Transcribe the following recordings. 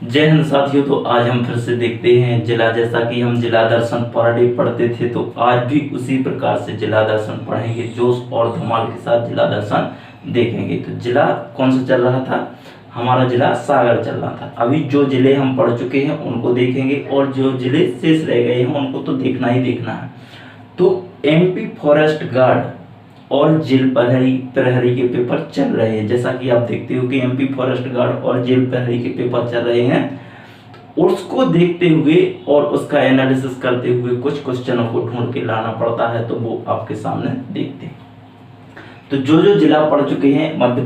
जय हिंद साथियों। तो आज हम फिर से देखते हैं जिला, जैसा कि हम जिला दर्शन पर डे पढ़ते थे तो आज भी उसी प्रकार से जिला दर्शन पढ़ेंगे, जोश और धमाल के साथ जिला दर्शन देखेंगे। तो जिला कौन सा चल रहा था? हमारा जिला सागर चल रहा था। अभी जो जिले हम पढ़ चुके हैं उनको देखेंगे और जो जिले शेष रह गए हैं उनको तो देखना ही देखना है। तो एमपी फॉरेस्ट गार्ड और जेल प्रहरी के पेपर चल रहे हैं। जैसा कि आप देखते हो कि एमपी फॉरेस्ट गार्ड और जेल प्रहरी के पेपर चल रहे हैं। उसको देखते हुए और उसका एनालिसिस करते हुए कुछ क्वेश्चनों को ढूंढ के लाना पड़ता है, तो वो आपके सामने देखते हैं। तो जो जो जिला पढ़ चुके हैं मध्य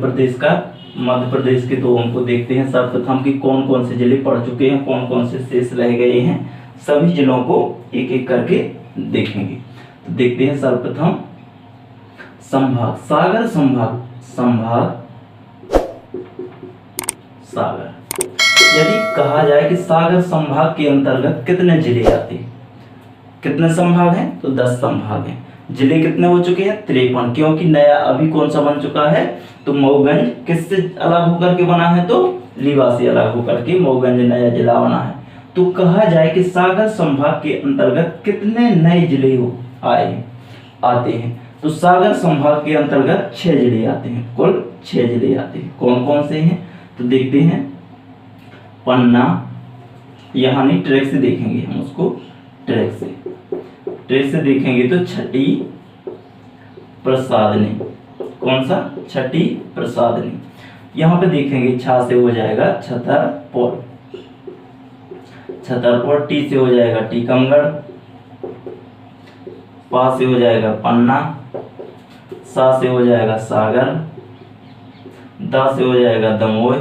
प्रदेश के दो हमको देखते हैं। सर्वप्रथम की कौन कौन से जिले पढ़ चुके हैं, कौन कौन से शेष रह गए हैं, सभी जिलों को एक एक करके देखेंगे। तो देखते हैं सर्वप्रथम संभाग, सागर संभाग सागर। यदि कहा जाए कि सागर संभाग के अंतर्गत कितने जिले आते हैं, कितने संभाग हैं? तो 10 संभाग हैं। जिले कितने हो चुके हैं? 53, क्योंकि नया अभी कौन सा बन चुका है? तो मऊगंज किससे अलग होकर के बना है? तो रीवा से अलग होकर के मऊगंज नया जिला बना है। तो कहा जाए कि सागर संभाग के अंतर्गत कितने नए जिले आते हैं? तो सागर संभाग के अंतर्गत 6 जिले आते हैं, कुल 6 जिले आते हैं। कौन कौन से हैं? तो देखते हैं। पन्ना, यहाँ नहीं ट्रैक से देखेंगे हम उसको, ट्रैक से देखेंगे तो छठी प्रसादनी। कौन सा? छठी प्रसादनी। यहाँ पे देखेंगे छा से हो जाएगा छतरपुर, टी से हो जाएगा टीकमगढ़, पा से हो जाएगा पन्ना, सा से हो जाएगा सागर, दा से हो जाएगा दमोह,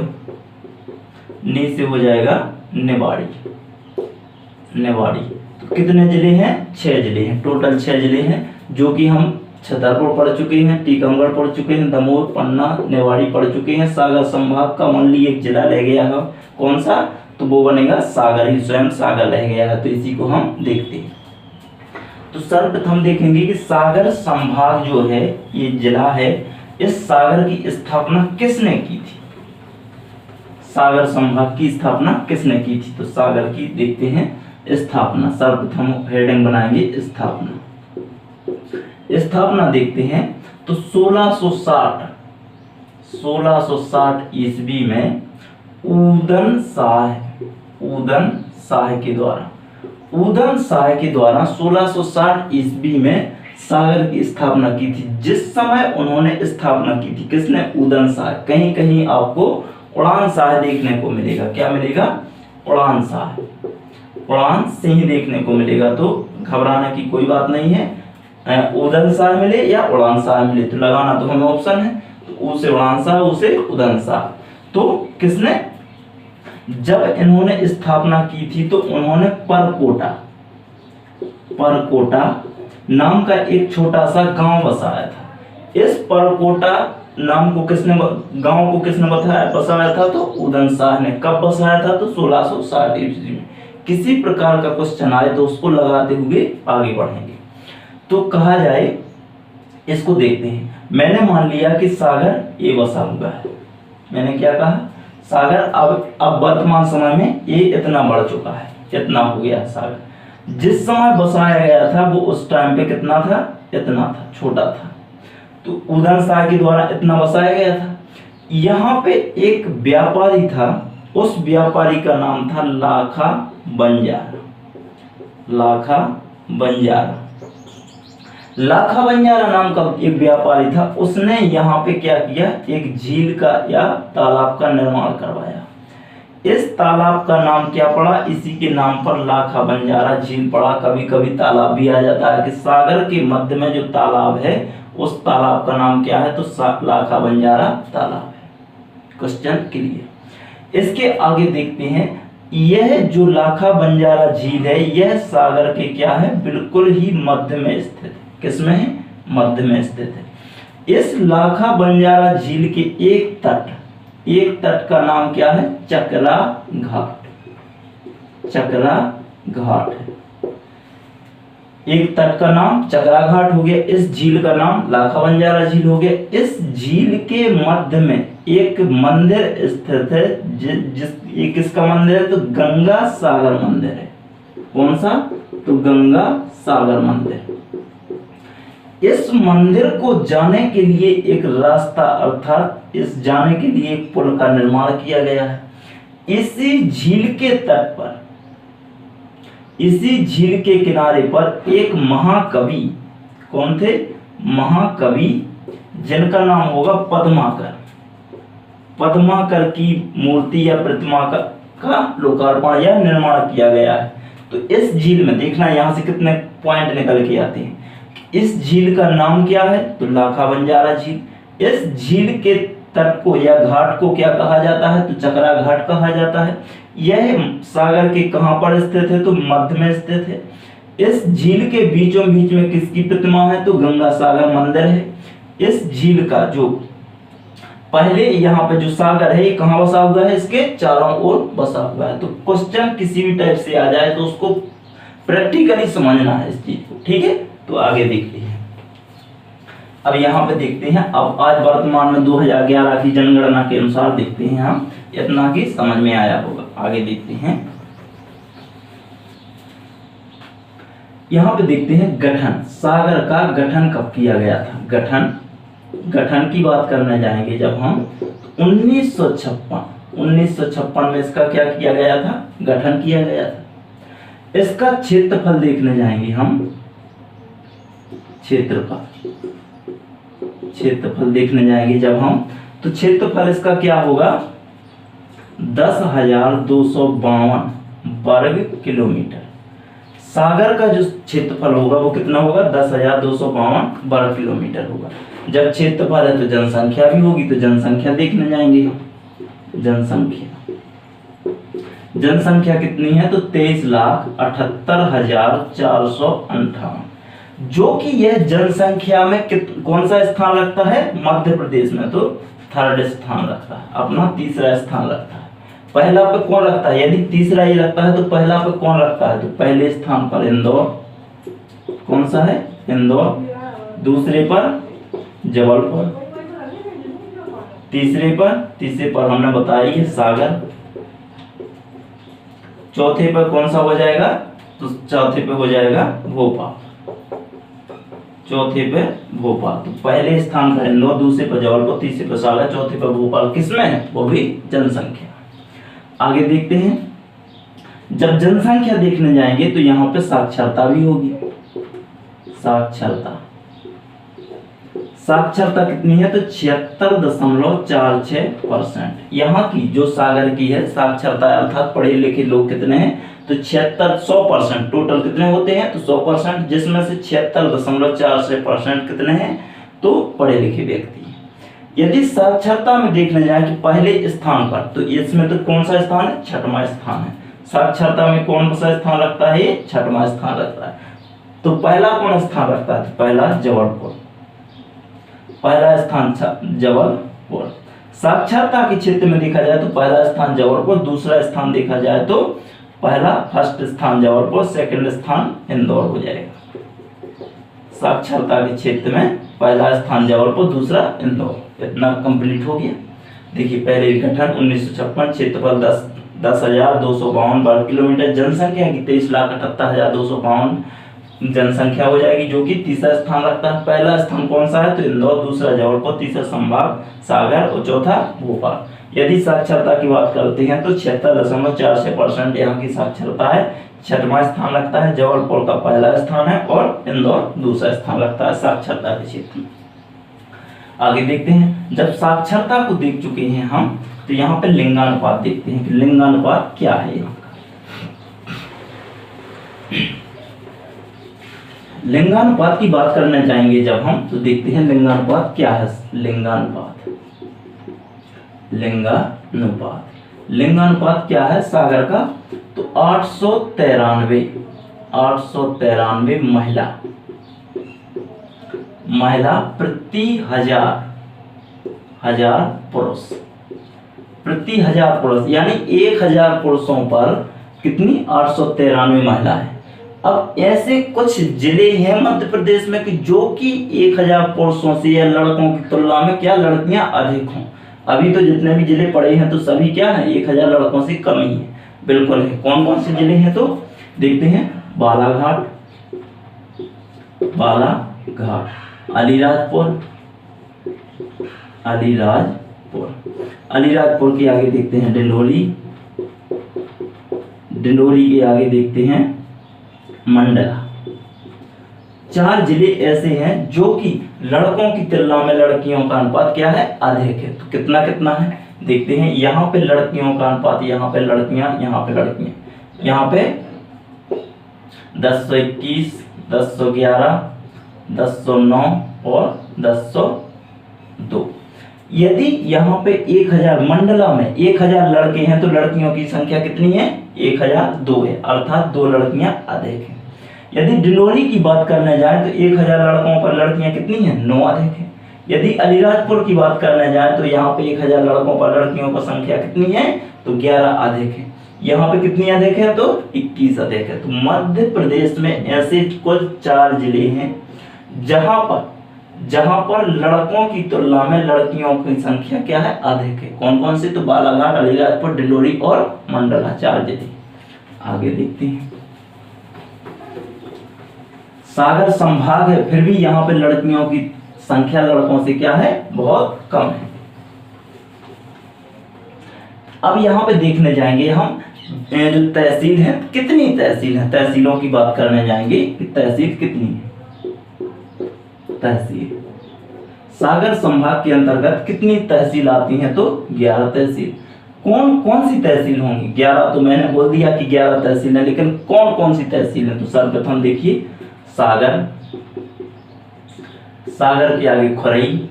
नी से हो जाएगा निवाड़ी। तो कितने जिले हैं? 6 जिले हैं, टोटल 6 जिले हैं, जो कि हम छतरपुर पढ़ चुके हैं, टीकमगढ़ पढ़ चुके हैं, दमोह, पन्ना, निवाड़ी पढ़ चुके हैं। सागर संभाग का ओनली एक जिला रह गया है, कौन सा? तो वो बनेगा सागर ही, स्वयं सागर रह गया है। तो इसी को हम देखते हैं। तो सर्वप्रथम देखेंगे कि सागर संभाग जो है, ये जिला है, इस सागर की स्थापना किसने की थी? सागर संभाग की स्थापना किसने की थी? तो सागर की देखते हैं स्थापना। सर्वप्रथम हेडिंग बनाएंगे स्थापना देखते हैं। तो 1660 ईस्वी में उदन शाह के द्वारा 1660 ईस्वी में सागर की स्थापना की थी। जिस समय उन्होंने स्थापना की थी, किसने? उदन शाह। कहीं कहीं आपको उड़ान शाह देखने को मिलेगा। क्या मिलेगा? उड़ान सिंह देखने को मिलेगा। तो घबराने की कोई बात नहीं है, उदन शाह मिले या उड़ान शाह मिले तो लगाना तो हमें ऑप्शन है। तो ऊ से उड़ान शाह, ऊ से उदन शाह। तो किसने? जब इन्होंने स्थापना की थी तो उन्होंने परकोटा नाम का एक छोटा सा गांव बसाया था। इस परकोटा नाम को गांव को किसने बसाया था? तो उदन शाह ने। कब बसाया था? तो 1660 ईस्वी में। किसी प्रकार का क्वेश्चन आए तो उसको लगाते हुए आगे बढ़ेंगे। तो कहा जाए, इसको देखते हैं। मैंने मान लिया कि सागर ये बसा हुआ है। मैंने क्या कहा? सागर अब वर्तमान समय में ये इतना बढ़ चुका है, इतना हो गया सागर। जिस समय बसाया गया था वो उस टाइम पे कितना था? इतना था, छोटा था। तो उदन शाह के द्वारा इतना बसाया गया था। यहाँ पे एक व्यापारी था, उस व्यापारी का नाम था लाखा बंजारा नाम का एक व्यापारी था। उसने यहाँ पे क्या किया? एक झील का या तालाब का निर्माण करवाया। इस तालाब का नाम क्या पड़ा? इसी के नाम पर लाखा बंजारा झील पड़ा। कभी कभी तालाब भी आ जाता है कि सागर के मध्य में जो तालाब है उस तालाब का नाम क्या है? तो लाखा बंजारा तालाब है। Question clear. इसके आगे देखते हैं। यह जो लाखा बंजारा झील है, यह सागर के क्या है? बिल्कुल ही मध्य में स्थित है। किसमें है? मध्य में स्थित है। इस लाखा बंजारा झील के एक तट का नाम क्या है? चकरा घाट है। एक तट का नाम चकरा घाट हो गया, इस झील का नाम लाखा बंजारा झील हो गया। इस झील के मध्य में एक मंदिर स्थित है, ये किसका मंदिर है? तो गंगा सागर मंदिर है। कौन सा? तो गंगा सागर मंदिर। इस मंदिर को जाने के लिए एक रास्ता अर्थात इस जाने के लिए एक पुल का निर्माण किया गया है। इसी झील के तट पर, इसी झील के किनारे पर एक महाकवि, कौन थे? महाकवि, जिनका नाम होगा पद्माकर। पद्माकर की मूर्ति या प्रतिमा का लोकार्पण या निर्माण किया गया है। तो इस झील में देखना, यहां से कितने पॉइंट निकल के आते हैं। इस झील का नाम क्या है? तो लाखा बंजारा झील। इस झील के तट को या घाट को क्या कहा जाता है? तो चकरा घाट कहा जाता है। यह सागर के कहां पर स्थित है? तो मध्य में स्थित है। इस झील के बीचों बीच में किसकी प्रतिमा है? तो गंगा सागर मंदिर है। इस झील का जो पहले यहाँ पे जो सागर है ये कहाँ बसा हुआ है? इसके चारों ओर बसा हुआ है। तो क्वेश्चन किसी भी टाइप से आ जाए तो उसको प्रैक्टिकली समझना है इस चीज को, ठीक है। तो आगे देखते हैं। अब यहाँ पे देखते हैं, अब आज वर्तमान में 2011 की जनगणना के अनुसार देखते हैं हम, इतना की समझ में आया होगा। आगे देखते हैं, यहाँ पे देखते हैं गठन, सागर का गठन कब किया गया था? गठन की बात करने जाएंगे जब हम 1956 में इसका क्या किया गया था? गठन किया गया था। इसका क्षेत्रफल देखने जाएंगे हम, क्षेत्रफल देखने जाएंगे जब हम, तो क्षेत्रफल इसका क्या होगा? 10,252 वर्ग किलोमीटर। सागर का जो क्षेत्रफल होगा वो कितना होगा? 10,252 वर्ग किलोमीटर होगा। जब क्षेत्रफल है तो जनसंख्या भी होगी, तो जनसंख्या देखने जाएंगे हम। जनसंख्या कितनी है? तो 23,78,458, जो कि यह जनसंख्या में कौन सा स्थान रखता है? मध्य प्रदेश में तो थर्ड स्थान रखता है, अपना तीसरा स्थान रखता है। पहला पे कौन रखता है? यदि तीसरा ये रखता है तो पहला पे कौन रखता है? तो पहले स्थान पर इंदौर, कौन सा है? इंदौर। दूसरे पर जबलपुर, तीसरे पर हमने बताया ये सागर। चौथे पर कौन सा हो जाएगा? तो चौथे पे हो जाएगा भोपाल। चौथे पे भोपाल। तो पहले स्थान पर इंदौर, दूसरे पर जबलपुर, तीसरे पर सागर, चौथे पर भोपाल। किसमें है? वो भी जनसंख्या। आगे देखते हैं, जब जनसंख्या देखने जाएंगे तो यहाँ पे साक्षरता भी होगी। साक्षरता कितनी है? तो 76.46%। यहाँ की जो सागर की है साक्षरता अर्थात पढ़े लिखे लोग कितने हैं? तो 100% टोटल कितने होते हैं? तो 100%, जिसमें से 76.46% कितने हैं? तो पढ़े लिखे व्यक्ति। यदि साक्षरता में देखने जाए कि पहले स्थान पर, तो इसमें तो कौन सा स्थान है? 6वां स्थान है। साक्षरता में कौन सा स्थान रखता है? 6वां स्थान रखता है। तो पहला कौन स्थान रखता है? पहला जबलपुर, पहला स्थान जबलपुर। साक्षरता के क्षेत्र में देखा जाए तो पहला स्थान जबलपुर, दूसरा स्थान देखा जाए तो फर्स्ट स्थान जबलपुर, सेकंड स्थान इंदौर हो जाएगा। साक्षरता के क्षेत्र में पहला स्थान जबलपुर, दूसरा इंदौर। इतना कंप्लीट हो गया। देखिए पहले गठन 1956, क्षेत्रफल 10,252 वर्ग किलोमीटर, जनसंख्या की 23,78,252 जनसंख्या हो जाएगी, जो कि तीसरा स्थान रखता है। पहला स्थान कौन सा है? तो इंदौर, दूसरा जबलपुर, तीसरा संभाग सागर और चौथा भोपाल। यदि साक्षरता की बात करते हैं तो 76.46% यहाँ की साक्षरता है। 6वां स्थान रखता है, जबलपुर का पहला स्थान है और इंदौर दूसरा स्थान रखता है साक्षरता के क्षेत्र में। आगे देखते हैं, जब साक्षरता को देख चुके हैं हम, तो यहाँ पे लिंगानुपात देखते हैं कि लिंगानुपात क्या है। यहाँ का लिंगानुपात की बात करने जाएंगे जब हम, तो देखते हैं लिंगानुपात क्या है। लिंगानुपात क्या है सागर का? तो 893 महिला प्रति हजार पुरुष, यानी 1000 पुरुषों पर कितनी? 893 महिला है। अब ऐसे कुछ जिले हैं मध्य प्रदेश में कि जो कि 1000 पुरुषों से या लड़कों की तुलना में क्या लड़कियां अधिक हों। अभी तो जितने भी जिले पड़े हैं तो सभी क्या है 1000 लड़कों से कम ही है, बिल्कुल है। कौन कौन से जिले हैं तो देखते हैं। बालाघाट, अलीराजपुर के आगे देखते हैं डिंडोरी के आगे देखते हैं मंडला। 4 जिले ऐसे हैं जो कि लड़कों की तुलना में लड़कियों का अनुपात क्या है अधिक है। तो कितना कितना है देखते हैं। यहाँ पे लड़कियों का अनुपात, यहाँ पे लड़कियां, यहाँ पे लड़कियां, यहाँ पे 1021, 1011, 1009 और 1002। यदि यहाँ पे 1000 मंडला में 1000 लड़के हैं तो लड़कियों की संख्या कितनी है 1002 है, अर्थात 2 लड़कियां अधिक हैं। यदि डिंडोरी की बात करने जाए तो 1000 लड़कों पर लड़कियां कितनी हैं 9 अधिक है। यदि अलीराजपुर की बात करने जाए तो यहाँ पे 1000 लड़कों पर लड़कियों की संख्या कितनी है तो 11 अधिक है। यहाँ पे कितनी अधिक है तो 21 अधिक है। तो मध्य प्रदेश में ऐसे कुल 4 जिले हैं जहां पर लड़कों की तुलना में लड़कियों की संख्या क्या है अधिक है। कौन कौन से तो बालाघाट, अलीराजपुर, डिंडोरी और मंडला, 4 जिले। आगे देखते हैं। सागर संभाग है, फिर भी यहाँ पे लड़कियों की संख्या लड़कों से क्या है बहुत कम है। अब यहाँ पे देखने जाएंगे हम जो तहसील है, कितनी तहसील है, तहसीलों की बात करने जाएंगे कि तहसील कितनी है। तहसील सागर संभाग के अंतर्गत कितनी तहसील आती हैं तो 11 तहसील। कौन कौन सी तहसील होंगी 11, तो मैंने बोल दिया कि 11 तहसील है, लेकिन कौन कौन सी तहसील है तो सर्वप्रथम देखिए सागर के आगे खुरई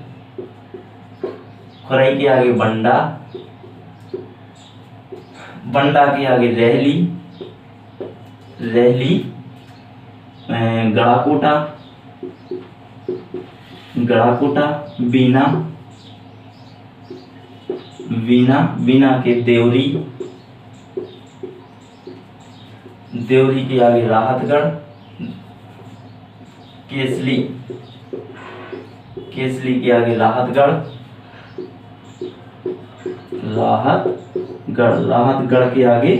के आगे बंडा के आगे रेहली, गड़ाकोटा, बीना के देवरी के आगे राहतगढ़, केसली के आगे राहतगढ़ के आगे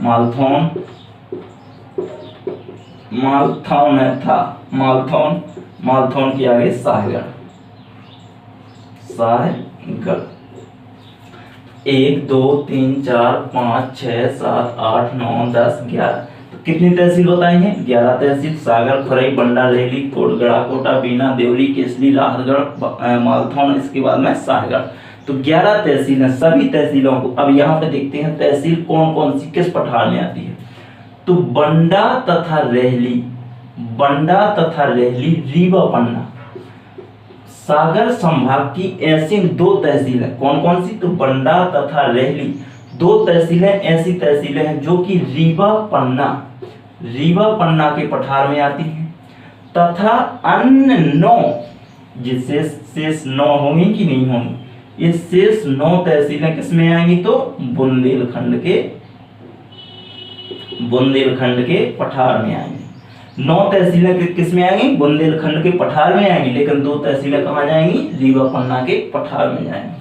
मालथौन के आगे शाहगढ़। 1 2 3 4 5 6 7 8 9 10 11। तो कितनी तहसील बताएंगे 11 तहसील। सागर, खुरई, बंडा, रेहली, गड़ाकोटा, बीना, देवरी, केसली, राहतगढ़, मालथौन, इसके बाद में शाहगढ़। तो 11 तहसील है। सभी तहसीलों को अब यहाँ पे देखते हैं तहसील कौन कौन सी किस पठार में आती है। तो बंडा तथा रेहली, रीवा, पन्ना, सागर संभाग की ऐसी 2 तहसील है। कौन कौन सी तो बंडा तथा रेहली 2 तहसीलें ऐसी तहसीलें हैं जो कि रीवा पन्ना के पठार में आती हैं, तथा अन्य 9 जिससे शेष 9 होंगी कि नहीं होंगी, ये शेष 9 तहसीलें किसमें आएंगी तो बुंदेलखंड के पठार में आएंगी। 9 तहसीलें किस में आएंगी बुंदेलखंड के पठार में आएंगी, लेकिन 2 तहसीलें कहाँ जाएंगी रीवा पन्ना के पठार में जाएंगी।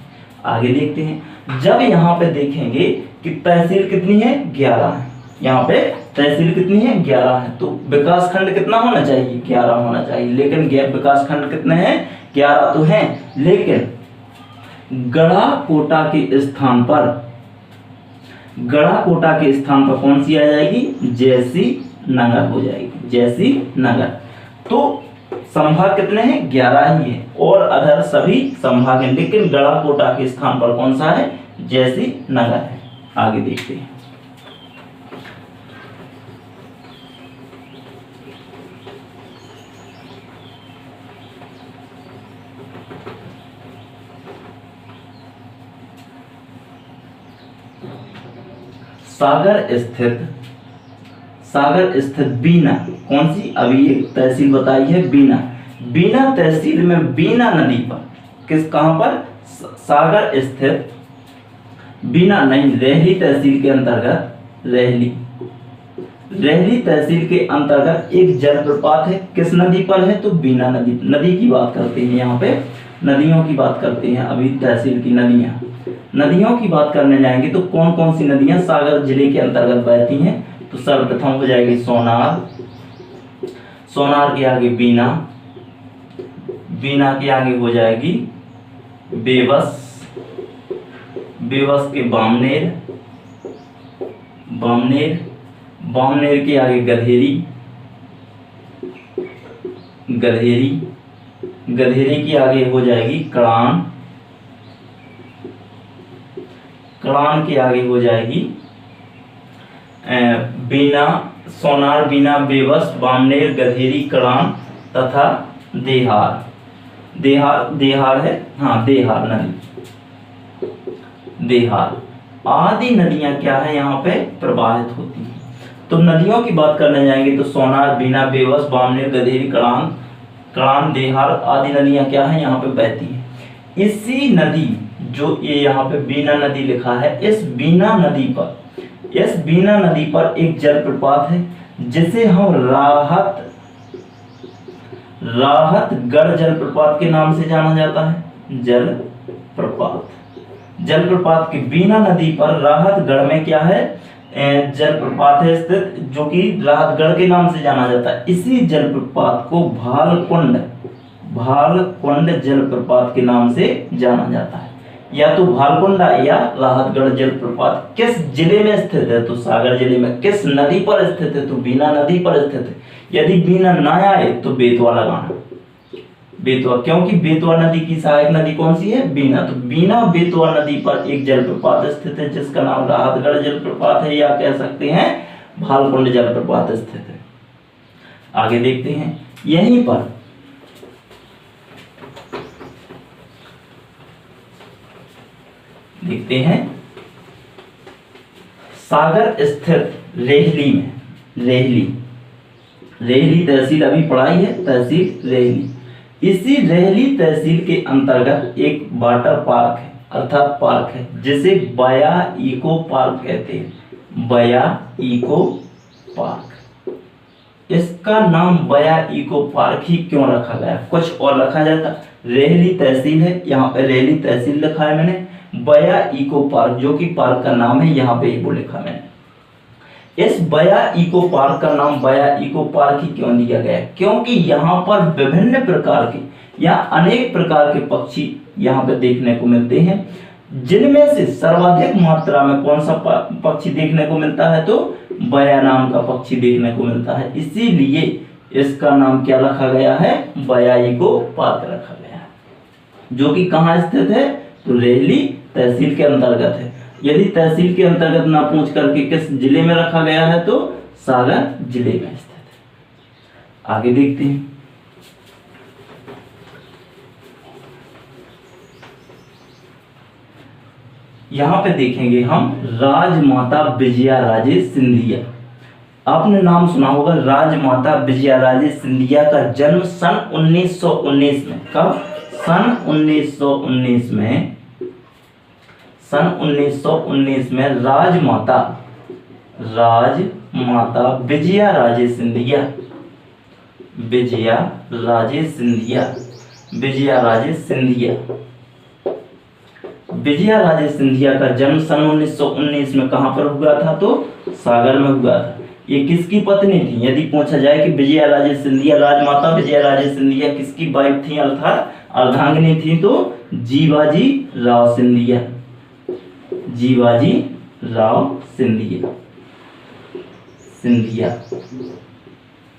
आगे देखते हैं। जब यहाँ पे देखेंगे कि तहसील कितनी है 11 है, यहाँ पे तहसील कितनी है 11 है, तो विकास खंड कितना होना चाहिए 11 होना चाहिए, लेकिन विकास खंड कितने हैं 11 तो हैं, लेकिन गड़ाकोटा के स्थान पर कौन सी आ जाएगी जैसी नगर हो जाएगी, जैसी नगर। तो संभाग कितने हैं 11 ही है और अदर सभी संभाग हैं, लेकिन गड़ाकोटा के स्थान पर कौन सा है जैसी नगर है। आगे देखते हैं। सागर स्थित बीना, कौन सी अभी एक तहसील बताई है बीना तहसील में बीना नदी पर कहां पर सागर स्थित बीना नहीं रेहली तहसील के अंतर्गत रेहली तहसील के अंतर्गत एक जलप्रपात है, किस नदी पर है? तो बीना नदी। नदी की बात करते हैं, यहाँ पे नदियों की बात करते हैं। अभी तहसील की नदियों की बात करने जाएंगे तो कौन कौन सी नदियां सागर जिले के अंतर्गत बहती हैं? तो सर्वप्रथम हो जाएगी सोनार, सोनार के आगे बीना, बीना के आगे हो जाएगी बेवस, बेवस के बामनेर, बामनेर, बामनेर के आगे गधेरी, गधेरी, गधेरी के आगे हो जाएगी कड़ान, कड़ान के आगे हो जाएगी बीना, सोनार, बीना, बेवस, बामनेर, गधेरी, कड़ान तथा देहार। देहार, देहार है, हाँ देहार नदी, देहार आदि नदियां क्या है यहाँ पे प्रवाहित होती हैं। तो नदियों की बात करने जाएंगे तो सोनार, बीना, बेवस, बामनेर, गधेरी, कड़ान, कड़ान, देहार आदि नदियां क्या है यहाँ पे बहती हैं। इसी नदी, जो ये यहाँ पे बीना नदी लिखा है, इस बीना नदी पर, इस बीना नदी पर एक जलप्रपात है जिसे हम राहतगढ़ जलप्रपात के नाम से जाना जाता है। जलप्रपात, जलप्रपात की बीना नदी पर राहतगढ़ में क्या है? जलप्रपात है स्थित, जो कि राहतगढ़ के नाम से जाना जाता है। इसी जलप्रपात को भालकुंड, भालकुंड जलप्रपात के नाम से जाना जाता है। या तो भालकुंडा या राहतगढ़ जलप्रपात किस जिले में स्थित है? तो सागर जिले में। किस नदी पर स्थित है? तो बीना नदी पर स्थित है। यदि बीना ना आए तो बेतवा लगाना, बेतवा, क्योंकि बेतवा नदी की सहायक नदी कौन सी है? बीना। तो बीना बेतवा नदी पर एक जलप्रपात स्थित है जिसका नाम राहतगढ़ जलप्रपात है, या कह सकते हैं भालकुंड जलप्रपात स्थित है। आगे देखते हैं, यहीं पर देखते हैं सागर स्थित रेहली में, रेहली, रेहली तहसील अभी पढ़ाई है, तहसील रेहली। इसी रेहली तहसील के अंतर्गत एक वाटर पार्क है, अर्थात पार्क है, जिसे बया इको पार्क कहते हैं। बया इको पार्क, इसका नाम बया इको पार्क ही क्यों रखा गया? कुछ और रखा जाता? रेहली तहसील है, यहाँ पे रेहली तहसील लिखा है मैंने, बया इको पार्क जो कि पार्क का नाम है, यहाँ पे वो लिखा मैंने। इस बया इको पार्क का नाम बया इको पार्क ही क्यों दिया गया? क्योंकि यहाँ पर विभिन्न प्रकार के या अनेक प्रकार के पक्षी यहाँ पे देखने को मिलते हैं, जिनमें से सर्वाधिक मात्रा में कौन सा पक्षी देखने को मिलता है? तो बया नाम का पक्षी देखने को मिलता है। इसीलिए इसका नाम क्या रखा गया है? बया इको पार्क रखा गया है, जो कि कहाँ स्थित है? तो रेहली तहसील के अंतर्गत है। यदि तहसील के अंतर्गत ना पूछ करके किस जिले में रखा गया है? तो सागर जिले में स्थित है। आगे देखते हैं, यहां पे देखेंगे हम राजमाता विजयाराजे सिंधिया। आपने नाम सुना होगा राजमाता विजयाराजे सिंधिया का जन्म सन 1919 में। कब? सन 1919 में। सन 1919 में राजमाता विजयाराजे सिंधिया, विजयाराजे सिंधिया, विजयाराजे सिंधिया, विजयाराजे सिंधिया का जन्म सन 1919 में कहां पर हुआ था? तो सागर में हुआ था। ये किसकी पत्नी थी? यदि पूछा जाए कि विजयाराजे सिंधिया, राजमाता विजयाराजे सिंधिया किसकी वाइफ थी, अर्थात अर्धांगिनी थी? तो जीवाजी राव सिंधिया, जीवाजी राव सिंधिया, सिंधिया,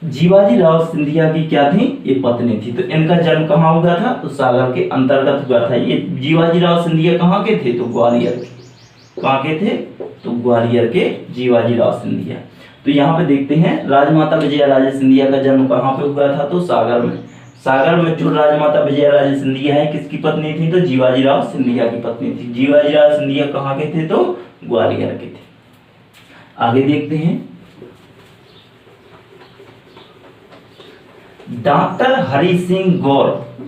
जीवाजी राव सिंधिया की क्या थी? ये पत्नी थी। तो इनका जन्म कहाँ हुआ था? तो सागर के अंतर्गत हुआ था। ये जीवाजी राव सिंधिया कहाँ के थे? तो ग्वालियर के। कहाँ के थे? तो ग्वालियर के जीवाजी राव सिंधिया। तो यहाँ पे देखते हैं राजमाता विजयाराजे सिंधिया का जन्म कहाँ पे हुआ था? तो सागर में। सागर में जो राजमाता विजयाराजे सिंधिया है किसकी पत्नी थी? तो जीवाजी राव सिंधिया की पत्नी थी। जीवाजी राव सिंधिया कहाँ के थे? तो ग्वालियर के थे। आगे देखते हैं, डॉक्टर हरि सिंह गौर,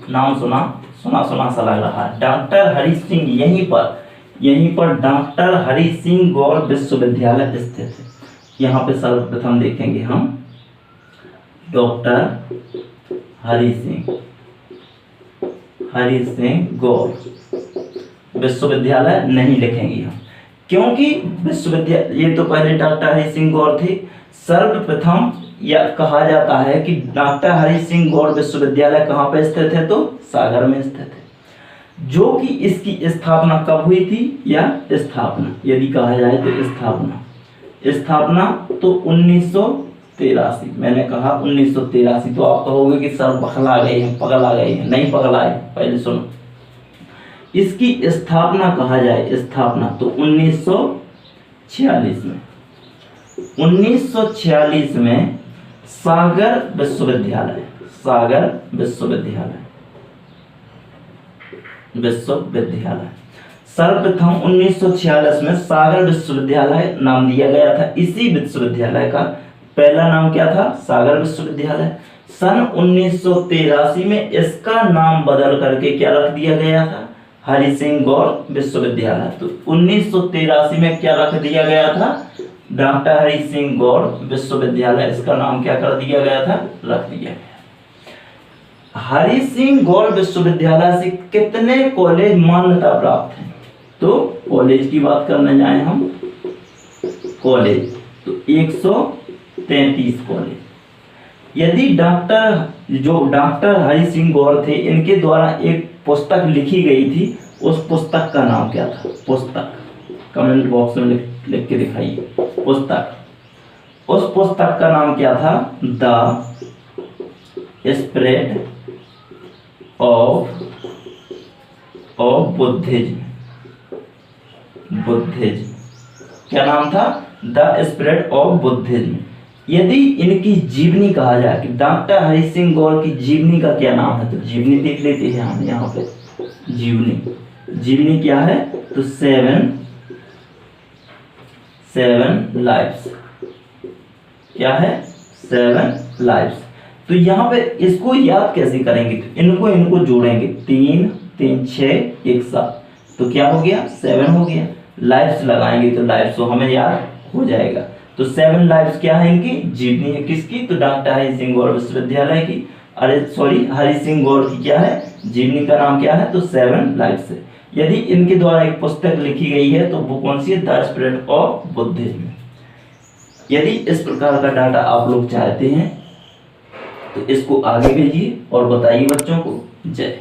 नाम सुना सा लग रहा है। डॉक्टर हरि सिंह, यहीं पर डॉक्टर हरि सिंह गौर विश्वविद्यालय स्थित है। यहाँ पे सर्वप्रथम देखेंगे हम डॉक्टर हरि सिंह गौर विश्वविद्यालय नहीं लिखेंगे हम, क्योंकि विश्वविद्यालय ये तो पहले डॉक्टर हरि सिंह गौर थे। सर्वप्रथम या कहा जाता है कि डॉक्टर हरि सिंह गौर विश्वविद्यालय कहाँ पर स्थित है, तो सागर में स्थित है। जो कि इसकी स्थापना कब हुई थी, या स्थापना यदि कहा जाए तो स्थापना तो 1983। मैंने कहा 1983, तो आप कहोगे कि सर बखला गए हैं, पगल आ गए हैं। नहीं पगलाए, पहले सुनो। इसकी स्थापना कहा जाए, स्थापना तो 1946 में 1946 में सागर विश्वविद्यालय सर्वप्रथम 1946 में सागर विश्वविद्यालय नाम दिया गया था। इसी विश्वविद्यालय का पहला नाम क्या था, सागर विश्वविद्यालय। सन 1983 में इसका नाम बदल करके क्या रख दिया गया था, हरि सिंह गौर विश्वविद्यालय। तो 1983 में क्या रख दिया गया था, डॉक्टर हरि सिंह गौर विश्वविद्यालय। इसका नाम क्या कर दिया गया था, रख दिया गया। हरि सिंह गौर विश्वविद्यालय से कितने कॉलेज मान्यता प्राप्त हैं, तो कॉलेज की बात करने जाए हम, कॉलेज तो 133 कॉलेज। यदि डॉक्टर हरि सिंह गौर थे, इनके द्वारा एक पुस्तक लिखी गई थी, उस पुस्तक का नाम क्या था, पुस्तक कमेंट बॉक्स में लिख के दिखाइए पुस्तक। उस पुस्तक का नाम क्या था, द स्प्रेड ऑफ बुद्धिज्म। क्या नाम था, द स्प्रेड ऑफ बुद्धिज्म। यदि इनकी जीवनी कहा जाए कि डॉक्टर हरि सिंह गौर की जीवनी का क्या नाम है, तो जीवनी देख लेते हैं हम यहाँ पे। जीवनी क्या है, तो सेवन लाइफ्स। क्या है, 7 लाइफ्स। तो यहाँ पे इसको याद कैसे करेंगे, तो इनको जोड़ेंगे, 3 3 6 1 7, तो क्या हो गया, 7 हो गया। लाइफ्स लगाएंगे तो लाइफ्स तो हमें याद हो जाएगा। तो 7 लाइफ्स क्या है, इनकी जीवनी है। किसकी, तो डॉक्टर हरि सिंह गौर विश्वविद्यालय की, हरि सिंह गौर की क्या है, जीवनी का नाम क्या है, तो 7 लाइफ्स है। यदि इनके द्वारा एक पुस्तक लिखी गई है तो वो कौन सी है, द स्प्रेड ऑफ बुद्धिज्म। यदि इस प्रकार का डाटा आप लोग चाहते हैं तो इसको आगे भेजिए और बताइए बच्चों को। जय।